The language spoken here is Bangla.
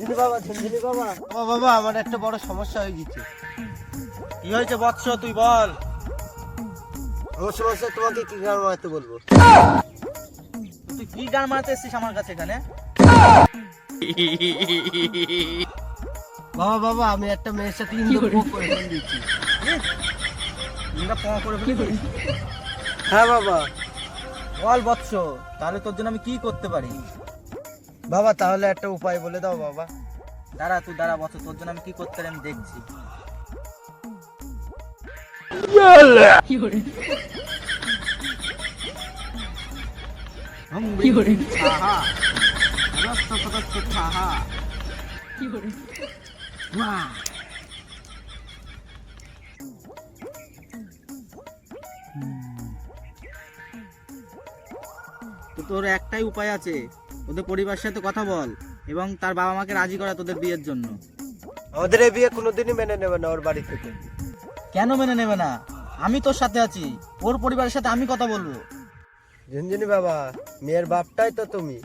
ঝুনঝুনি বাবা, ঝুনঝুনি বাবা, বাবা আমার একটা বড় সমস্যা হয়ে গেছে। কি হয়েছে বৎস, তুই বল। আমার সমস্যা তোমাকে কি গান মারাতে বলবো? তুই কি গান মারাতে এসেছিস আমার কাছে এখানে? বাবা আমি একটা মেয়ের সাথে ইন্দ্রভোগ করে ফেলেছি। হ্যাঁ বাবা। বল বৎস, তাহলে তোর জন্য আমি কি করতে পারি? বাবা তাহলে একটা উপায় বলে দাও বাবা। তুই দাঁড়া বৎস, তোর জন্য আমি কি করতে পারি আমি দেখছি। তো তোর একটাই উপায় আছে, ওদের পরিবারের সাথে কথা বল এবং তার বাবা মাকে রাজি করা তোদের বিয়ের জন্য। আমাদের এই বিয়ে কোনোদিনই মেনে নেবে না ওর বাড়ি থেকে। কেন মেনে নেবে না? আমি তোর সাথে আছি, ওর পরিবারের সাথে আমি কথা বলবো। ঝুনঝুনি বাবা, মেয়ের বাপটাই তো তুমি।